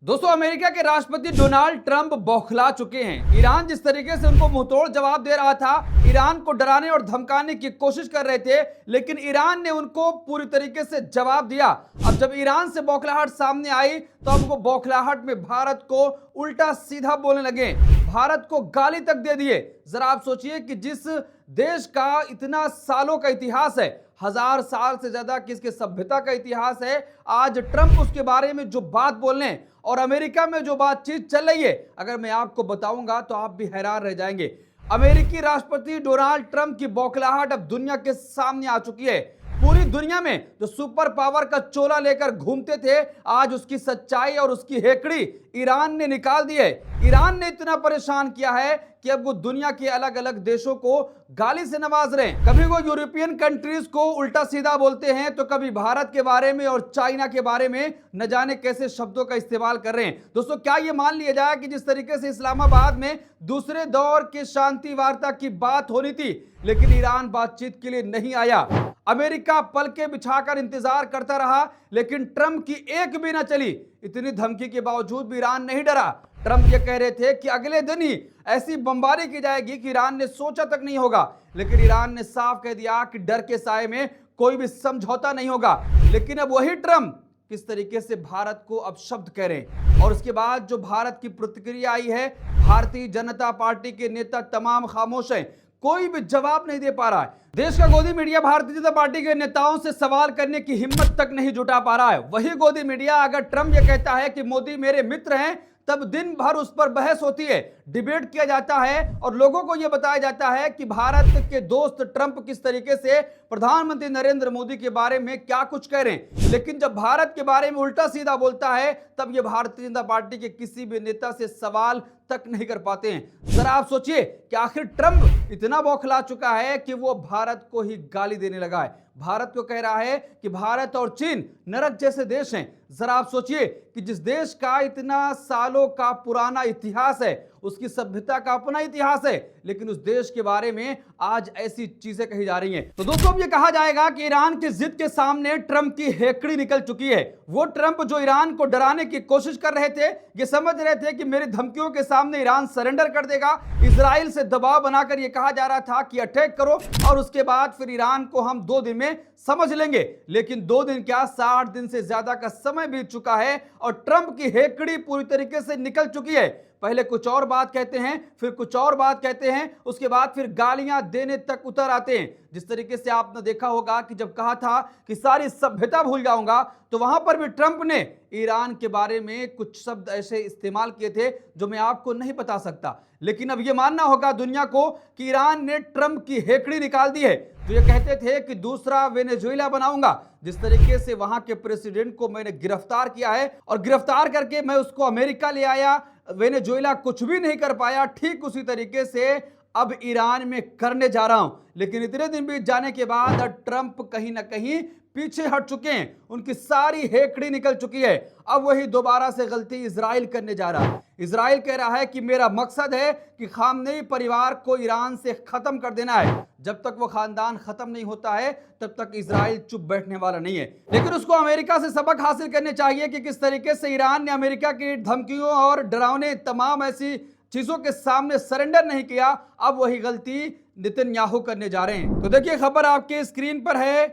दोस्तों, अमेरिका के राष्ट्रपति डोनाल्ड ट्रंप बौखला चुके हैं। ईरान जिस तरीके से उनको मुंहतोड़ जवाब दे रहा था, ईरान को डराने और धमकाने की कोशिश कर रहे थे, लेकिन ईरान ने उनको पूरी तरीके से जवाब दिया। अब जब ईरान से बौखलाहट सामने आई तो अब वो बौखलाहट में भारत को उल्टा सीधा बोलने लगे, भारत को गाली तक दे दिए। जरा आप सोचिए कि जिस देश का इतना सालों का इतिहास है, 1000 साल से ज्यादा किसके सभ्यता का इतिहास है, आज ट्रंप उसके बारे में जो बात बोलने और अमेरिका में जो बातचीत चल रही है, अगर मैं आपको बताऊंगा तो आप भी हैरान रह जाएंगे। अमेरिकी राष्ट्रपति डोनाल्ड ट्रंप की बौखलाहट अब दुनिया के सामने आ चुकी है। पूरी दुनिया में जो सुपर पावर का चोला लेकर घूमते थे, आज उसकी सच्चाई और उसकी हेकड़ी ईरान ने निकाल दी है। ईरान ने इतना परेशान किया है कि अब वो दुनिया के अलग अलग देशों को गाली से नवाज रहे हैं। कभी वो यूरोपियन कंट्रीज को उल्टा सीधा बोलते हैं, तो कभी भारत के बारे में और चाइना के बारे में न जाने कैसे शब्दों का इस्तेमाल कर रहे हैं। दोस्तों, क्या ये मान लिया जाए कि जिस तरीके से इस्लामाबाद में दूसरे दौर के शांति वार्ता की बात होनी थी, लेकिन ईरान बातचीत के लिए नहीं आया। अमेरिका पलके बिछाकर इंतजार करता रहा, लेकिन ट्रंप की एक भी न चली। इतनी धमकी के बावजूद भी ईरान नहीं डरा। ट्रंप ये कह रहे थे कि अगले दिन ही ऐसी बमबारी की जाएगी कि ईरान ने सोचा तक नहीं होगा, लेकिन ईरान ने साफ कह दिया कि डर के साए में कोई भी समझौता नहीं होगा। लेकिन अब वही ट्रंप किस तरीके से भारत को अब शब्द कह रहे हैं, और उसके बाद जो भारत की प्रतिक्रिया आई है, भारतीय जनता पार्टी के नेता तमाम खामोश हैं, कोई भी जवाब नहीं दे पा रहा है। देश का गोदी मीडिया भारतीय जनता पार्टी के नेताओं से सवाल करने की हिम्मत तक नहीं जुटा पा रहा है। वही गोदी मीडिया अगर ट्रंप ये कहता है कि मोदी मेरे मित्र हैं, तब दिन भर उस पर बहस होती है, डिबेट किया जाता है और लोगों को यह बताया जाता है कि भारत के दोस्त ट्रंप किस तरीके से प्रधानमंत्री नरेंद्र मोदी के बारे में क्या कुछ कह रहे हैं। लेकिन जब भारत के बारे में उल्टा सीधा बोलता है, तब यह भारतीय जनता पार्टी के किसी भी नेता से सवाल तक नहीं कर पाते हैं। जरा आप सोचिए कि आखिर ट्रंप इतना बौखला चुका है कि वो भारत को ही गाली देने लगा है। भारत को कह रहा है कि भारत और चीन नरक जैसे देश हैं। जरा आप सोचिए कि जिस देश का इतना सालों का पुराना इतिहास है, उसकी सभ्यता का अपना इतिहास है, लेकिन उस देश के बारे में आज ऐसी चीजें कही जा रही हैं। तो दोस्तों, अब ये कहा जाएगा कि ईरान की जिद के सामने ट्रंप की हेकड़ी निकल चुकी है। वो ट्रंप जो ईरान को डराने की कोशिश कर रहे थे, ये समझ रहे थे कि मेरी धमकियों के सामने ईरान सरेंडर कर देगा। इजराइल से दबाव बनाकर यह कहा जा रहा था कि अटैक करो और उसके बाद फिर ईरान को हम 2 दिन में समझ लेंगे। लेकिन 2 दिन क्या, 60 दिन से ज्यादा का समय बीत चुका है और ट्रंप की हेकड़ी पूरी तरीके से निकल चुकी है। पहले कुछ और बात कहते हैं, फिर कुछ और बात कहते हैं, उसके बाद फिर गालियां देने तक उतर आते हैं। जिस तरीके से आपने देखा होगा कि जब कहा था कि सारी सभ्यता भूल जाऊंगा, तो वहां पर भी ट्रंप ने ईरान के बारे में कुछ शब्द ऐसे इस्तेमाल किए थे जो मैं आपको नहीं बता सकता। लेकिन अब यह मानना होगा दुनिया को कि ईरान ने ट्रंप की हेकड़ी निकाल दी है। जो ये कहते थे कि दूसरा वेनेजुएला बनाऊंगा, जिस तरीके से वहां के प्रेसिडेंट को मैंने गिरफ्तार किया है और गिरफ्तार करके मैं उसको अमेरिका ले आया, वेनेजुएला कुछ भी नहीं कर पाया, ठीक उसी तरीके से अब ईरान में करने जा रहा हूं। लेकिन इतने दिन बीत जाने के बाद ट्रंप कहीं ना कहीं पीछे हट चुके हैं, उनकी सारी हेकड़ी निकल चुकी है। अब वही दोबारा से गलती इजराइल करने जा रहा है। इजराइल कह रहा है कि मेरा मकसद है कि खामनेई परिवार को ईरान से खत्म कर देना है। जब तक वो खानदान खत्म नहीं होता है, तब तक इजराइल चुप बैठने वाला नहीं है। लेकिन उसको अमेरिका से सबक हासिल करने चाहिए कि किस तरीके से ईरान ने अमेरिका की धमकियों और डरावने तमाम ऐसी चीजों के सामने सरेंडर नहीं किया। अब वही गलती नेतन्याहू करने जा रहे हैं। तो देखिए, खबर आपके स्क्रीन पर है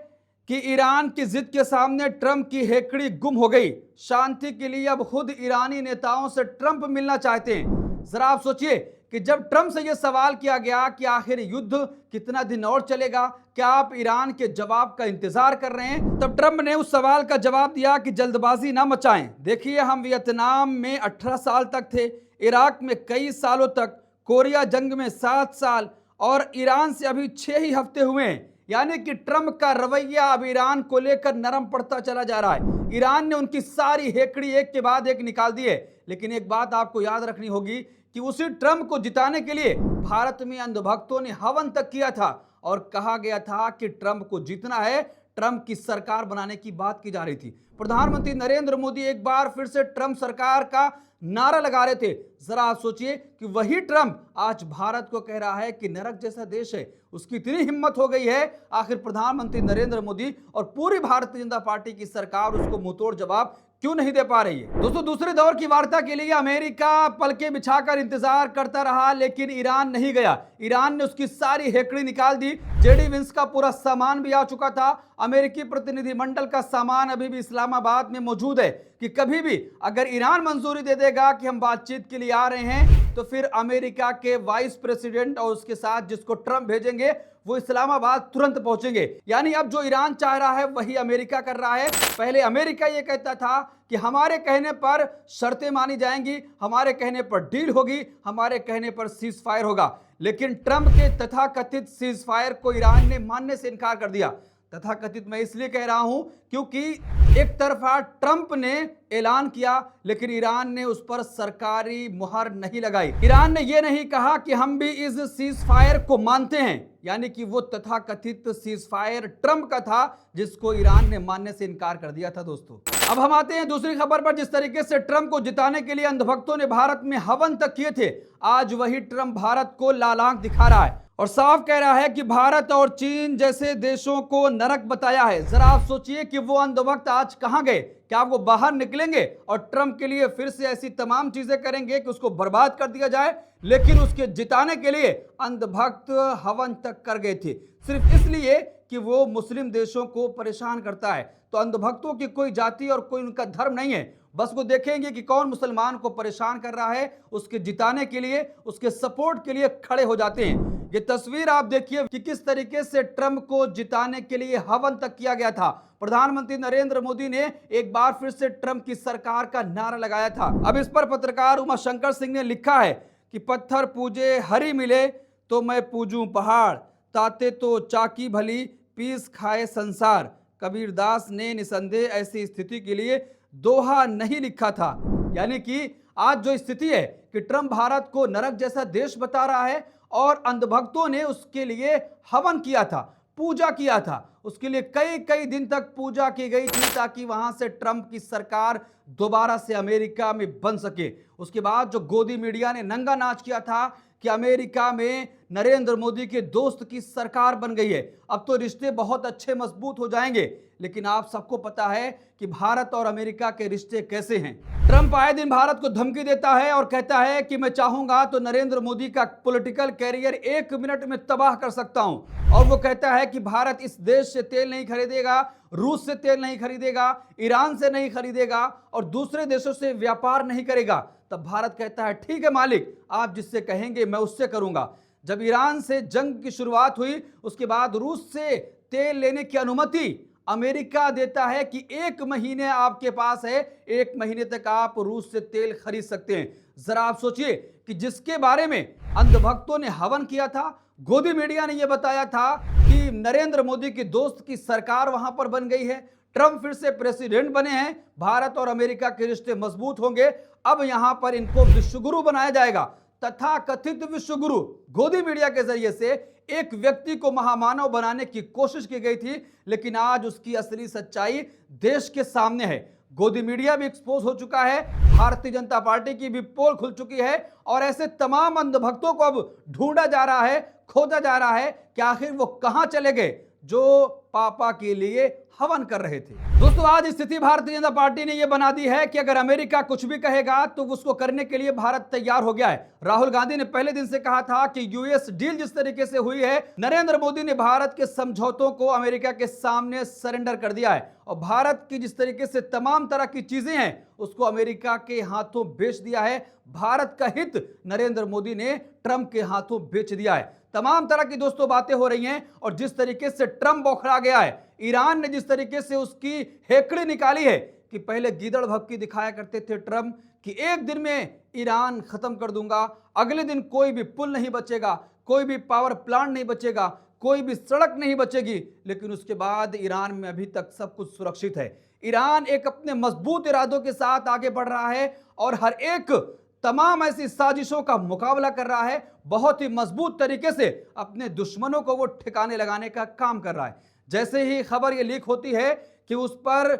कि ईरान की जिद के सामने ट्रंप की हेकड़ी गुम हो गई। शांति के लिए अब खुद ईरानी नेताओं से ट्रंप मिलना चाहते हैं। जरा आप सोचिए कि जब ट्रंप से यह सवाल किया गया कि आखिर युद्ध कितना दिन और चलेगा, क्या आप ईरान के जवाब का इंतजार कर रहे हैं, तब ट्रंप ने उस सवाल का जवाब दिया कि जल्दबाजी ना मचाएं। देखिए, हम वियतनाम में 18 साल तक थे, इराक में कई सालों तक, कोरिया जंग में 7 साल और ईरान से अभी 6 ही हफ्ते हुए हैं। यानी कि ट्रंप का रवैया अब ईरान को लेकर नरम पड़ता चला जा रहा है। ईरान ने उनकी सारी हेकड़ी एक के बाद एक निकाल दी है। लेकिन एक बात आपको याद रखनी होगी कि उसी ट्रंप को जिताने के लिए भारत में अंधभक्तों ने हवन तक किया था और कहा गया था कि ट्रंप को जीतना है, ट्रंप की सरकार बनाने की बात की जा रही थी। प्रधानमंत्री नरेंद्र मोदी एक बार फिर से ट्रंप सरकार का नारा लगा रहे थे। जरा आप सोचिए कि वही ट्रंप आज भारत को कह रहा है कि नरक जैसा देश है। उसकी इतनी हिम्मत हो गई है, आखिर प्रधानमंत्री नरेंद्र मोदी और पूरी भारतीय जनता पार्टी की सरकार उसको मुंहतोड़ जवाब क्यों नहीं दे पा रही है। दोस्तों, दूसरे दौर की वार्ता के लिए अमेरिका पलके बिछाकर इंतजार करता रहा, लेकिन ईरान नहीं गया। ईरान ने उसकी सारी हेकड़ी निकाल दी। जेडी विंस का पूरा सामान भी आ चुका था। अमेरिकी प्रतिनिधिमंडल का सामान अभी भी इस्लामाबाद में मौजूद है कि कभी भी अगर ईरान मंजूरी दे देगा कि हम बातचीत के लिए आ रहे हैं, तो फिर अमेरिका के वाइस प्रेसिडेंट और उसके साथ जिसको ट्रंप भेजेंगे वो इस्लामाबाद तुरंत पहुंचेंगे। यानी अब जो ईरान चाह रहा है वही अमेरिका कर रहा है। पहले अमेरिका ये कहता था कि हमारे कहने पर शर्तें मानी जाएंगी, हमारे कहने पर डील होगी, हमारे कहने पर सीज फायर होगा, लेकिन ट्रंप के तथाकथित सीज फायर को ईरान ने मानने से इनकार कर दिया। तथाकथित मैं इसलिए कह रहा हूं क्योंकि एक तरफा ट्रंप ने ऐलान किया, लेकिन ईरान ने उस पर सरकारी मुहर नहीं लगाई। ईरान ने यह नहीं कहा कि हम भी इस सीज फायर को मानते हैं, यानी कि वो तथाकथित सीज फायर ट्रंप का था जिसको ईरान ने मानने से इनकार कर दिया था। दोस्तों, अब हम आते हैं दूसरी खबर पर। जिस तरीके से ट्रंप को जिताने के लिए अंधभक्तों ने भारत में हवन तक किए थे, आज वही ट्रंप भारत को लाल आंख दिखा रहा है और साफ कह रहा है कि भारत और चीन जैसे देशों को नरक बताया है। जरा आप सोचिए कि वो अंधभक्त आज कहां गए। क्या वो बाहर निकलेंगे और ट्रंप के लिए फिर से ऐसी तमाम चीजें करेंगे कि उसको बर्बाद कर दिया जाए? लेकिन उसके जिताने के लिए अंधभक्त हवन तक कर गए थे, सिर्फ इसलिए कि वो मुस्लिम देशों को परेशान करता है। तो अंधभक्तों की कोई जाति और कोई उनका धर्म नहीं है, बस वो देखेंगे कि कौन मुसलमान को परेशान कर रहा है, उसके जिताने के लिए, उसके सपोर्ट के लिए खड़े हो जाते हैं। ये तस्वीर आप देखिए कि किस तरीके से ट्रंप को जिताने के लिए हवन तक किया गया था। प्रधानमंत्री नरेंद्र मोदी ने एक बार फिर से ट्रंप की सरकार का नारा लगाया था। अब इस पर पत्रकार उमाशंकर सिंह ने लिखा है कि पत्थर पूजे हरी मिले तो मैं पूजूं पहाड़, ताते तो चाकी भली पीस खाए संसार। कबीरदास ने निसंदेह ऐसी स्थिति के लिए दोहा नहीं लिखा था। यानी कि आज जो स्थिति है कि ट्रंप भारत को नरक जैसा देश बता रहा है और अंधभक्तों ने उसके लिए हवन किया था, पूजा किया था, उसके लिए कई कई दिन तक पूजा की गई थी ताकि वहां से ट्रंप की सरकार दोबारा से अमेरिका में बन सके। उसके बाद जो गोदी मीडिया ने नंगा नाच किया था कि अमेरिका में नरेंद्र मोदी के दोस्त की सरकार बन गई है, अब तो रिश्ते बहुत अच्छे मजबूत हो जाएंगे। लेकिन आप सबको पता है कि भारत और अमेरिका के रिश्ते कैसे हैं। ट्रंप आए दिन भारत को धमकी देता है और कहता है कि मैं चाहूंगा तो नरेंद्र मोदी का पॉलिटिकल कैरियर 1 मिनट में तबाह कर सकता हूं। और वो कहता है कि भारत इस देश से तेल नहीं खरीदेगा, रूस से तेल नहीं खरीदेगा, ईरान से नहीं खरीदेगा और दूसरे देशों से व्यापार नहीं करेगा। तब भारत कहता है ठीक है मालिक, आप जिससे कहेंगे मैं उससे करूंगा। जब ईरान से जंग की शुरुआत हुई उसके बाद रूस से तेल लेने की अनुमति अमेरिका देता है कि 1 महीने आपके पास है, 1 महीने तक आप रूस से तेल खरीद सकते हैं। जरा आप सोचिए कि जिसके बारे में अंधभक्तों ने हवन किया था, गोदी मीडिया ने यह बताया था कि नरेंद्र मोदी के दोस्त की सरकार वहां पर बन गई है, ट्रंप फिर से प्रेसिडेंट बने हैं, भारत और अमेरिका के रिश्ते मजबूत होंगे। अब यहां पर इनको विश्वगुरु बनाया जाएगा, तथाकथित विश्वगुरु। गोदी मीडिया के जरिए से एक व्यक्ति को महामानव बनाने की कोशिश की गई थी, लेकिन आज उसकी असली सच्चाई देश के सामने है। गोदी मीडिया भी एक्सपोज हो चुका है, भारतीय जनता पार्टी की भी पोल खुल चुकी है और ऐसे तमाम अंधभक्तों को अब ढूंढा जा रहा है, खोजा जा रहा है कि आखिर वो कहां चले गए जो पापा के लिए हवन कर रहे थे। दोस्तों, आज स्थिति भारतीय जनता पार्टी ने यह बना दी है कि अगर अमेरिका कुछ भी कहेगा तो उसको करने के लिए भारत तैयार हो गया है। राहुल गांधी ने पहले दिन से कहा था कि यूएस डील जिस तरीके से हुई है, नरेंद्र मोदी ने भारत के समझौतों को अमेरिका के सामने सरेंडर कर दिया है और भारत की जिस तरीके से तमाम तरह की चीजें हैं उसको अमेरिका के हाथों बेच दिया है। भारत का हित नरेंद्र मोदी ने ट्रंप के हाथों बेच दिया है। तमाम तरह की दोस्तों बातें हो रही हैं और जिस तरीके से ट्रंप बौखला गया है, ईरान ने जिस तरीके से उसकी हेकड़ी निकाली है कि पहले गीदड़ भक्की दिखाया करते थे ट्रंप कि एक दिन में ईरान खत्म कर दूंगा, अगले दिन कोई भी पुल नहीं बचेगा, कोई भी पावर प्लांट नहीं बचेगा, कोई भी सड़क नहीं बचेगी। लेकिन उसके बाद ईरान में अभी तक सब कुछ सुरक्षित है। ईरान एक अपने मजबूत इरादों के साथ आगे बढ़ रहा है और हर एक तमाम ऐसी साजिशों का मुकाबला कर रहा है, बहुत ही मजबूत तरीके से अपने दुश्मनों को वो ठिकाने लगाने का काम कर रहा है। जैसे ही खबर ये लीक होती है कि उस पर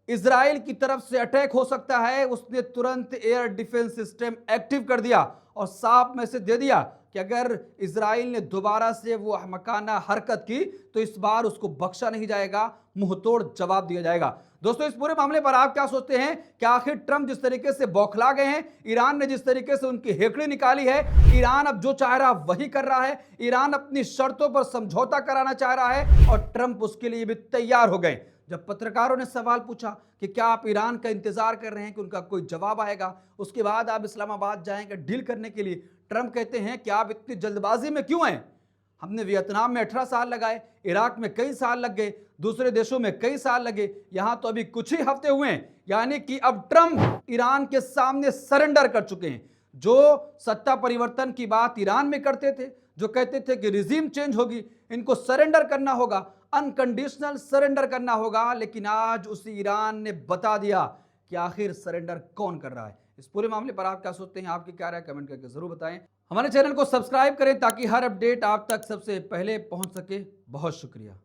इजराइल की तरफ से अटैक हो सकता है, उसने तुरंत एयर डिफेंस सिस्टम एक्टिव कर दिया और साफ मैसेज दे दिया कि अगर इजराइल ने दोबारा से वो अहमकाना हरकत की तो इस बार उसको बख्शा नहीं जाएगा, मुंहतोड़ जवाब दिया जाएगा। दोस्तों, इस पूरे मामले पर आप क्या सोचते हैं? क्या आखिर ट्रंप जिस तरीके से बौखला गए हैं, ईरान ने जिस तरीके से उनकी हेकड़ी निकाली है, ईरान अब जो चाह रहा वही कर रहा है, ईरान अपनी शर्तों पर समझौता कराना चाह रहा है और ट्रंप उसके लिए भी तैयार हो गए। जब पत्रकारों ने सवाल पूछा कि क्या आप ईरान का इंतजार कर रहे हैं कि उनका कोई जवाब आएगा, उसके बाद आप इस्लामाबाद जाएंगे डील करने के लिए, ट्रंप कहते हैं कि आप इतनी जल्दबाजी में क्यों हैं? हमने वियतनाम में 18 साल लगाए, इराक में कई साल लग गए, दूसरे देशों में कई साल लगे, यहां तो अभी कुछ ही हफ्ते हुए हैं। यानी कि अब ट्रंप ईरान के सामने सरेंडर कर चुके हैं। जो सत्ता परिवर्तन की बात ईरान में करते थे, जो कहते थे कि रिजीम चेंज होगी, इनको सरेंडर करना होगा, अनकंडीशनल सरेंडर करना होगा, लेकिन आज उसी ईरान ने बता दिया कि आखिर सरेंडर कौन कर रहा है। इस पूरे मामले पर आप क्या सोचते हैं? आपकी क्या राय कमेंट करके जरूर बताएं। हमारे चैनल को सब्सक्राइब करें ताकि हर अपडेट आप तक सबसे पहले पहुंच सके। बहुत शुक्रिया।